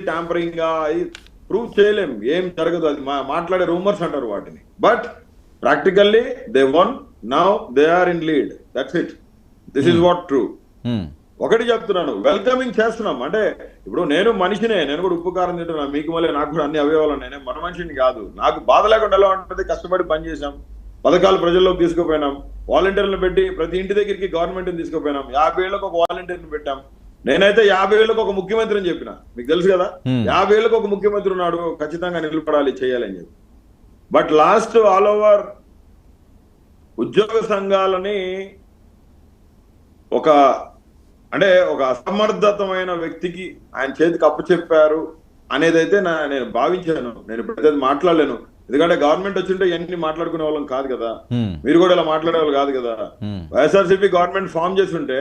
Tampering గా prove చేయలేం, ఏం జరగదు. అది మాట్లాడే రూమర్స్ అంటారు వాటిని. But practically they won, now they are in lead, that's it. This is what true. ఒకటి చెప్తున్నాను, వెల్కమింగ్ చేస్తున్నాం. అంటే ఇప్పుడు నేను మనిషినే, నేను కూడా ఉప్పు కారం తింటున్నాను, మీకు మళ్ళీ నాకు కూడా అన్ని అవయవాలు ఉన్నాయి. మన మనిషిని కాదు. నాకు బాధ లేకుండా ఎలా ఉంటుంది, కష్టపడి పనిచేసాం, పథకాలు ప్రజల్లోకి తీసుకుపోయినాం, వాలంటీర్లను పెట్టి ప్రతి ఇంటి దగ్గరికి గవర్నమెంట్ని తీసుకుపోయినాం, 50 ఏళ్ళకి ఒక వాలంటీర్ని పెట్టాం. నేనైతే 50 ఏళ్ళకి ఒక ముఖ్యమంత్రిని చెప్పిన, మీకు తెలుసు కదా, 50 ఏళ్ళకి ఒక ముఖ్యమంత్రి ఉన్నాడు, ఖచ్చితంగా నిలబడాలి, చేయాలని చెప్పి. బట్ లాస్ట్ ఆల్ ఓవర్ ఉద్యోగ సంఘాలని ఒక అసమర్థతమైన వ్యక్తికి ఆయన చేతికి అప్పచెప్పారు అనేదైతే నేను భావించాను. నేను ఇప్పుడు మాట్లాడలేను, ఎందుకంటే గవర్నమెంట్ వచ్చింటే ఇవన్నీ మాట్లాడుకునే వాళ్ళం కాదు కదా, మీరు కూడా ఇలా మాట్లాడే వాళ్ళు కాదు కదా. వైఎస్ఆర్సీపీ గవర్నమెంట్ ఫామ్ చేసి ఉంటే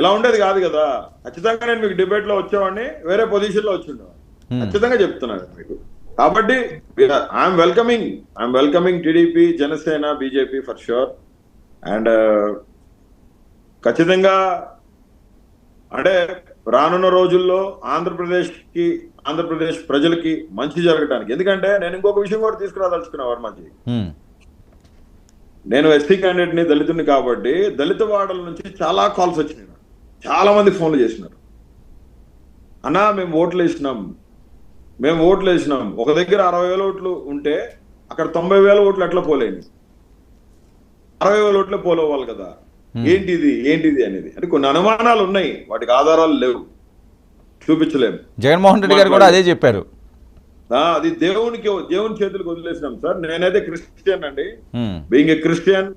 ఇలా ఉండేది కాదు కదా. ఖచ్చితంగా నేను మీకు డిబేట్ లో వచ్చేవాడిని, వేరే పొజిషన్ లో వచ్చి ఉండేవాడిని, ఖచ్చితంగా చెప్తున్నాను మీకు. కాబట్టి I'm welcoming TDP, Janasena, BJP for sure. And ఖచ్చితంగా అంటే రానున్న రోజుల్లో ఆంధ్రప్రదేశ్ ప్రజలకి మంచి జరగడానికి, ఎందుకంటే నేను ఇంకొక విషయం కూడా తీసుకురాదలుచుకున్నా వర్మజీ. నేను ఎస్సీ క్యాండిడేట్ ని, దళితుని కాబట్టి దళిత వాడల నుంచి చాలా కాల్స్ వచ్చినాయి, చాలా మంది ఫోన్లు చేసినారు. అన్నా మేము ఓట్లు వేసినాం, ఒక దగ్గర 60,000 ఓట్లు ఉంటే అక్కడ 90,000 ఓట్లు ఎట్లా పోలేని, 60,000 ఓట్లే పోలేవాలి కదా, ఏంటిది అనేది. అంటే కొన్ని అనుమానాలు ఉన్నాయి, వాటికి ఆధారాలు లేవు, చూపించలేము. జగన్మోహన్ రెడ్డి గారు కూడా అదే చెప్పారు. అది దేవుని చేతులకు వదిలేసినాం సార్. నేనైతే క్రిస్టియన్ అండి, బీయింగ్ ఏ క్రిస్టియన్,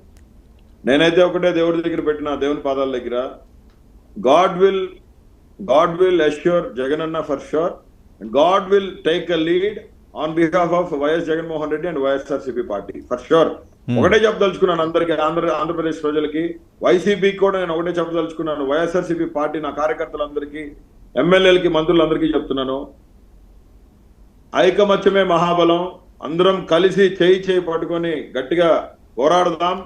నేనైతే ఒకటే దేవుడి దగ్గర పెట్టిన, దేవుని పాదాల దగ్గర, God will assure Jaganna for sure, and God will take a lead on behalf of YS Jaganmohan Reddy and YSRCP party for sure. ఒకటే చెప్పదలుచుకున్నాను అందరికి, ఆంధ్రప్రదేశ్ ప్రజలకి, వైసీపీకి కూడా నేను ఒకటే చెప్పదలుచుకున్నాను. వైఎస్ఆర్సీపీ పార్టీ నా కార్యకర్తలందరికీ, ఎమ్మెల్యేలకి, మంత్రులందరికీ చెప్తున్నాను, ఐకమత్యమే మహాబలం. అందరం కలిసి చేయి పట్టుకొని గట్టిగా పోరాడదాం.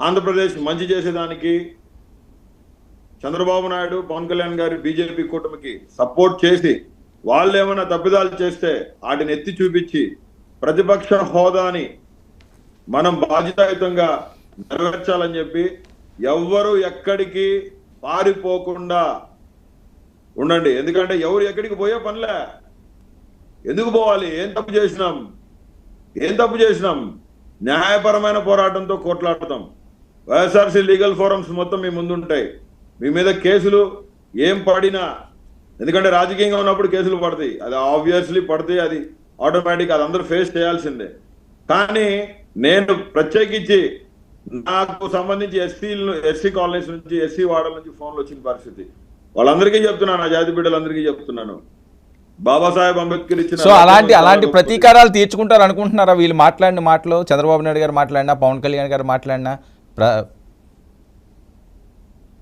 ఆంధ్రప్రదేశ్ మంచి చేసేదానికి చంద్రబాబు నాయుడు, పవన్ కళ్యాణ్ గారి బీజేపీ కూటమికి సపోర్ట్ చేసి, వాళ్ళు ఏమైనా తప్పిదాలు చేస్తే వాటిని ఎత్తి చూపించి ప్రతిపక్ష హోదాని మనం బాధ్యతాయుతంగా నెరవేర్చాలని చెప్పి, ఎవ్వరు ఎక్కడికి పారిపోకుండా ఉండండి. ఎందుకంటే ఎవరు ఎక్కడికి పోయే పనిలే, ఎందుకు పోవాలి, ఏం తప్పు చేసినాం, న్యాయపరమైన పోరాటంతో కొట్లాడతాం. వైఎస్ఆర్సీ లీగల్ ఫోరమ్స్ మొత్తం మీ ముందుంటాయి. మీ మీద కేసులు ఏం పడినా, ఎందుకంటే రాజకీయంగా ఉన్నప్పుడు కేసులు పడతాయి, అది ఆబ్వియస్లీ పడతాయి, అది ఆటోమేటిక్, అది అందరూ ఫేస్ చేయాల్సిందే. కానీ నేను ప్రత్యేకించి నాకు సంబంధించి ఎస్సీ కాలనీస్ నుంచి, ఎస్సీ వార్డుల నుంచి ఫోన్లు వచ్చిన పరిస్థితి, వాళ్ళందరికీ చెప్తున్నాను, నా జాతి బిడ్డలందరికీ చెప్తున్నాను, బాబాసాహెబ్ అంబేద్కర్ ఇచ్చిన. సో అలాంటి ప్రతీకారాలు తీర్చుకుంటారు అనుకుంటున్నారా వీళ్ళు మాట్లాడిన మాటలు? చంద్రబాబు నాయుడు గారు మాట్లాడినా, పవన్ కళ్యాణ్ గారు మాట్లాడినా,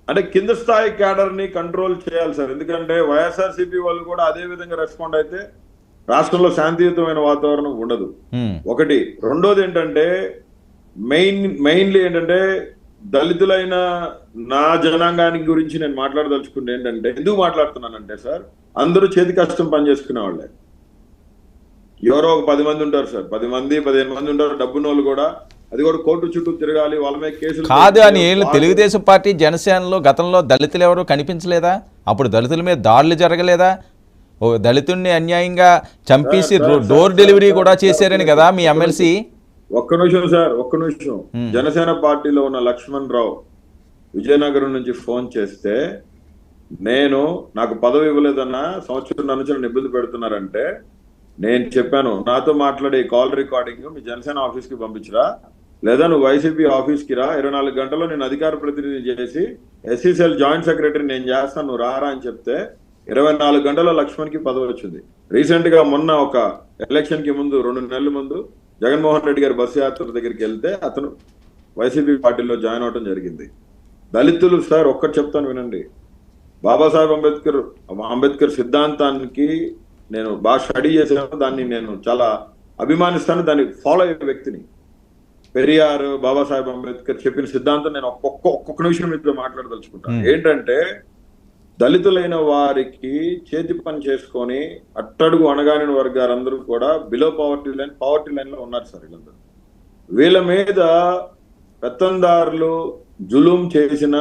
అంటే కింద స్థాయి క్యాడర్ ని కంట్రోల్ చేయాలి సార్. ఎందుకంటే వైఎస్ఆర్సీపీ వాళ్ళు కూడా అదే విధంగా రెస్పాండ్ అయితే రాష్ట్రంలో శాంతియుతమైన వాతావరణం ఉండదు. ఒకటి. రెండోది ఏంటంటే మెయిన్లీ ఏంటంటే దళితులైన నా జనాంగానికి గురించి నేను మాట్లాడదలుచుకుంటే ఏంటంటే, ఎందుకు మాట్లాడుతున్నానంటే సార్, అందరూ చేతి కష్టం పనిచేసుకునే వాళ్ళే. ఎవరో ఒక 10 మంది ఉంటారు సార్, 10 మంది 15 మంది ఉంటారు, డబ్బునోళ్ళు కూడా. అది కూడా కోర్టు చుట్టూ తిరగాలి, వాళ్ళ మీద కేసులు కాదు అని తెలుగుదేశం పార్టీ, జనసేనలో గతంలో దళితులు ఎవరు కనిపించలేదా? అప్పుడు దళితుల మీద దాడులు జరగలేదా? ఓ దళితుడిని అన్యాయంగా చంపేసి డోర్ డెలివరీ కూడా చేశారని కదా మీ ఎమ్మెల్సీ. ఒక్క నిమిషం. జనసేన పార్టీలో ఉన్న లక్ష్మణ్ రావు విజయనగరం నుంచి ఫోన్ చేస్తే, నాకు పదవి ఇవ్వలేదన్నా, సంవత్సరం నుంచి నన్ను ఇబ్బంది పెడుతున్నారంటే నేను చెప్పాను, నాతో మాట్లాడే కాల్ రికార్డింగ్ మీ జనసేన ఆఫీస్కి పంపించరా, లేదా నువ్వు వైసీపీ ఆఫీస్కి రా, 24 గంటల్లో నేను అధికార ప్రతినిధి చేసి ఎస్సీసీఎల్ జాయింట్ సెక్రటరీ నేను చేస్తాను, నువ్వు రారా అని చెప్తే 24 గంటల్లో లక్ష్మణ్కి పదవి వచ్చింది. రీసెంట్ గా మొన్న ఒక ఎలక్షన్ కి ముందు 2 నెలల ముందు జగన్మోహన్ రెడ్డి గారి బస్సు యాత్ర దగ్గరికి వెళ్తే అతను వైసీపీ పార్టీలో జాయిన్ అవడం జరిగింది. దళితులు సార్ ఒక్కటి చెప్తాను వినండి, బాబాసాహెబ్ అంబేద్కర్ సిద్ధాంతానికి నేను బాగా స్టడీ చేశాను, దాన్ని నేను చాలా అభిమానిస్తాను, దాన్ని ఫాలో అయ్యే వ్యక్తిని. పెరియార్, బాబాసాహెబ్ అంబేద్కర్ చెప్పిన సిద్ధాంతం నేను ఒక్కొక్క నిమిషం మీతో మాట్లాడదలుచుకుంటాను. ఏంటంటే దళితులైన వారికి చేతి పని చేసుకొని అట్టడుగు అణగారిన వర్గాలందరూ కూడా బిలో పవర్టీ లైన్ లో ఉన్నారు సార్. వీళ్ళందరూ వీళ్ళ మీద పెత్తందారులు జులుం చేసిన,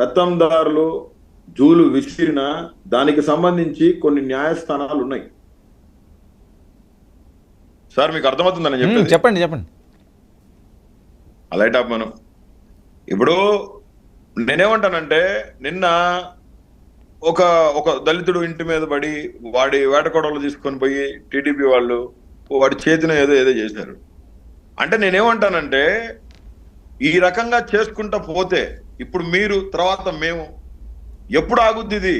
పెత్తందారులు జూలు విసిరిన దానికి సంబంధించి కొన్ని న్యాయస్థానాలు ఉన్నాయి సార్. మీకు అర్థమవుతుందని చెప్పండి చెప్పండి. లైట్ ఆఫ్ మనం ఇప్పుడు నేనేమంటానంటే, నిన్న ఒక దళితుడు ఇంటి మీద పడి వాడి వేటకొడవలు తీసుకొని పోయి టీడీపీ వాళ్ళు వాడి చేతిన ఏదో చేశారు. అంటే నేనేమంటానంటే, ఈ రకంగా చేసుకుంటా పోతే ఇప్పుడు మీరు తర్వాత మేము ఎప్పుడు ఆగుద్ది ఇది?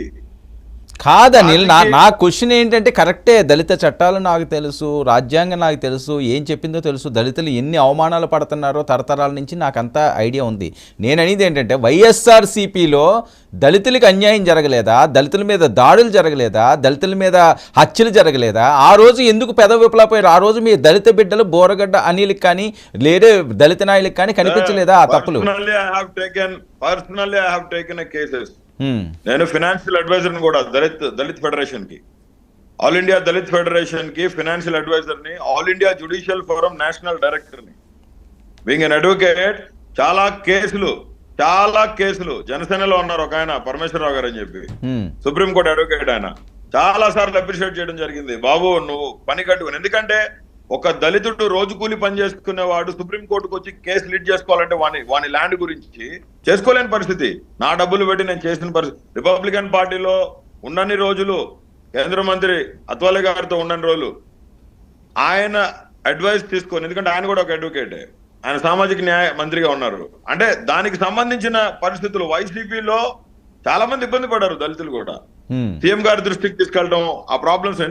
కాదని నా క్వశ్చన్ ఏంటంటే, కరెక్టే, దళిత చట్టాలు నాకు తెలుసు, రాజ్యాంగం నాకు తెలుసు, ఏం చెప్పిందో తెలుసు, దళితులు ఎన్ని అవమానాలు పడుతున్నారో తరతరాల నుంచి నాకంతా ఐడియా ఉంది. నేను అనేది ఏంటంటే, వైఎస్ఆర్సీపీలో దళితులకు అన్యాయం జరగలేదా? దళితుల మీద దాడులు జరగలేదా? దళితుల మీద హత్యలు జరగలేదా? ఆ రోజు ఎందుకు పెదవి విప్లపోయారు? ఆ రోజు మీ దళిత బిడ్డలు బోరగడ్డ అనిల్కి కానీ లేదా దళిత నాయులకు కానీ కనిపించలేదా ఆ తప్పులు? Personally I have taken cases. నేను ఫైనాన్షియల్ అడ్వైజర్ కూడా దళిత్ ఫెడరేషన్ కి, ఆల్ ఇండియా దళిత్ ఫెడరేషన్ కి ఫైనాన్షియల్ అడ్వైజర్ ని, all India judicial forum national director ని, బీయింగ్ అన్ అడ్వకేట్. చాలా కేసులు జనసేనలో ఉన్నారు ఒక ఆయన పరమేశ్వరరావు గారు అని చెప్పి, సుప్రీంకోర్టు అడ్వకేట్. ఆయన చాలా సార్లు అప్రిషియేట్ చేయడం జరిగింది, బాబు నువ్వు పని కట్టుకుని. ఎందుకంటే ఒక దళితుడు రోజు కూలి పని చేసుకునేవాడు సుప్రీంకోర్టుకు వచ్చి కేసు లీడ్ చేసుకోవాలంటే వాని ల్యాండ్ గురించి చేసుకోలేని పరిస్థితి. నా డబ్బులు పెట్టి నేను చేసిన పరిస్థితి. రిపబ్లికన్ పార్టీలో ఉన్నన్ని రోజులు, కేంద్ర మంత్రి అత్వాలే గారితో ఉన్నన్ని రోజులు ఆయన అడ్వైస్ తీసుకొని, ఎందుకంటే ఆయన కూడా ఒక అడ్వకేటే, ఆయన సామాజిక న్యాయ మంత్రిగా ఉన్నారు. అంటే దానికి సంబంధించిన పరిస్థితులు వైసీపీలో చాలా మంది ఇబ్బంది పడ్డారు దళితులు కూడా. సీఎం గారి దృష్టికి తీసుకెళ్ళడం ఆ ప్రాబ్లమ్స్